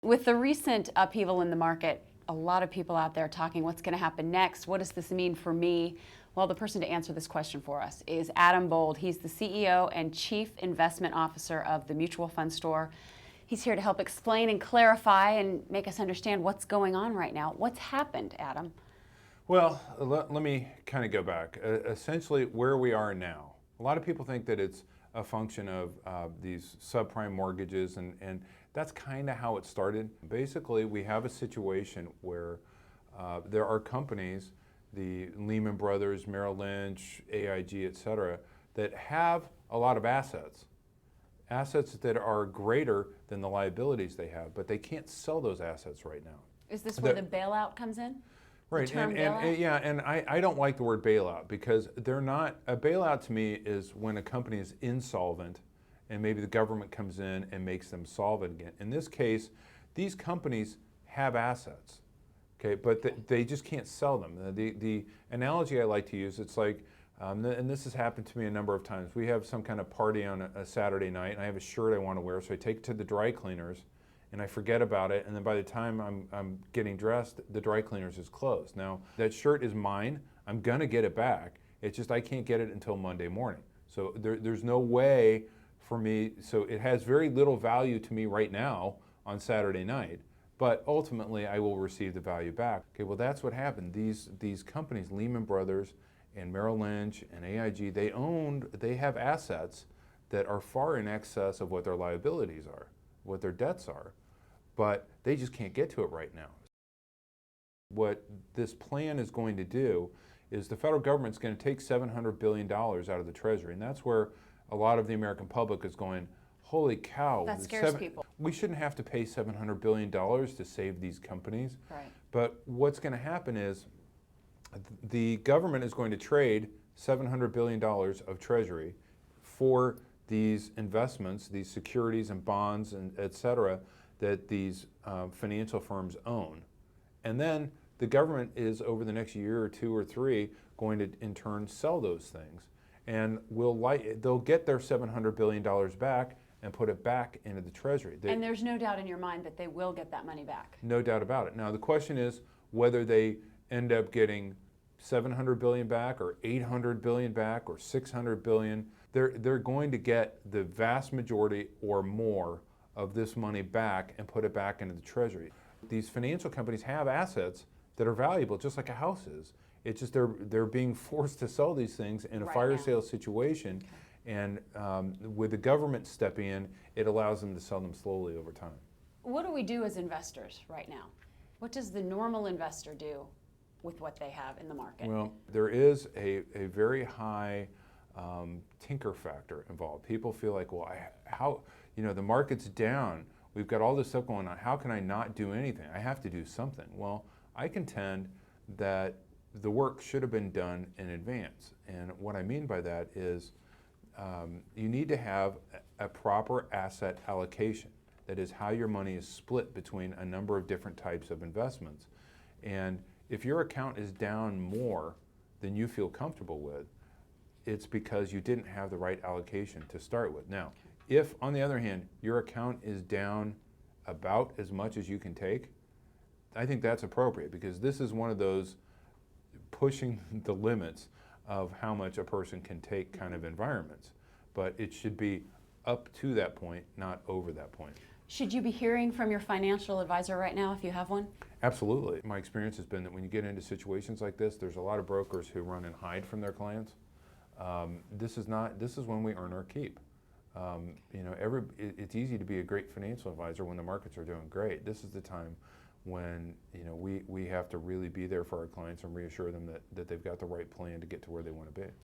With the recent upheaval in the market, a lot of people out there talking what's going to happen next. What does this mean for me? Well, the person to answer this question for us is Adam Bold. He's the CEO and Chief Investment Officer of the Mutual Fund Store. He's here to help explain and clarify and make us understand what's going on right now. What's happened, Adam? Well, let me kind of go back. Essentially, where we are now, a lot of people think that it's a function of these subprime mortgages, and that's kind of how it started. Basically, we have a situation where there are companies, the Lehman Brothers, Merrill Lynch, AIG, et cetera, that have a lot of assets that are greater than the liabilities they have, but they can't sell those assets right now. Is this where the bailout comes in? Right, and I don't like the word bailout because they're not, a bailout to me is when a company is insolvent and maybe the government comes in and makes them solvent again. In this case, these companies have assets, okay, but they just can't sell them. The analogy I like to use, it's like, and this has happened to me a number of times. We have some kind of party on a Saturday night and I have a shirt I want to wear, so I take it to the dry cleaners and I forget about it, and then by the time I'm getting dressed, the dry cleaners is closed. Now, that shirt is mine. I'm gonna get it back. It's just I can't get it until Monday morning. So there's no way for me, so it has very little value to me right now on Saturday night, but ultimately I will receive the value back. Okay, well that's what happened. These companies, Lehman Brothers and Merrill Lynch and AIG, they have assets that are far in excess of what their liabilities are, what their debts are, but they just can't get to it right now. What this plan is going to do is the federal government's going to take $700 billion out of the Treasury, and that's where a lot of the American public is going, holy cow. That scares people. We shouldn't have to pay $700 billion to save these companies. Right. But what's going to happen is the government is going to trade $700 billion of Treasury for these investments, these securities and bonds and et cetera, that these financial firms own. And then the government is, over the next year or two or three, going to in turn sell those things. And they'll get their $700 billion back and put it back into the Treasury. And there's no doubt in your mind that they will get that money back. No doubt about it. Now the question is whether they end up getting $700 billion back or $800 billion back or $600 billion. They're going to get the vast majority or more of this money back and put it back into the Treasury. These financial companies have assets that are valuable, just like a house is. It's just they're being forced to sell these things in a fire sale situation, and with the government stepping in, it allows them to sell them slowly over time. What do we do as investors right now? What does the normal investor do with what they have in the market? Well, there is a very high tinker factor involved. People feel like, well, the market's down. We've got all this stuff going on. How can I not do anything? I have to do something. Well, I contend that the work should have been done in advance. And what I mean by that is you need to have a proper asset allocation. That is how your money is split between a number of different types of investments. And if your account is down more than you feel comfortable with, it's because you didn't have the right allocation to start with. Now, if, on the other hand, your account is down about as much as you can take, I think that's appropriate, because this is one of those pushing the limits of how much a person can take kind of environments. But it should be up to that point, not over that point. Should you be hearing from your financial advisor right now if you have one? Absolutely. My experience has been that when you get into situations like this, there's a lot of brokers who run and hide from their clients. This is when we earn our keep. It's easy to be a great financial advisor when the markets are doing great. This is the time when we have to really be there for our clients and reassure them that they've got the right plan to get to where they want to be.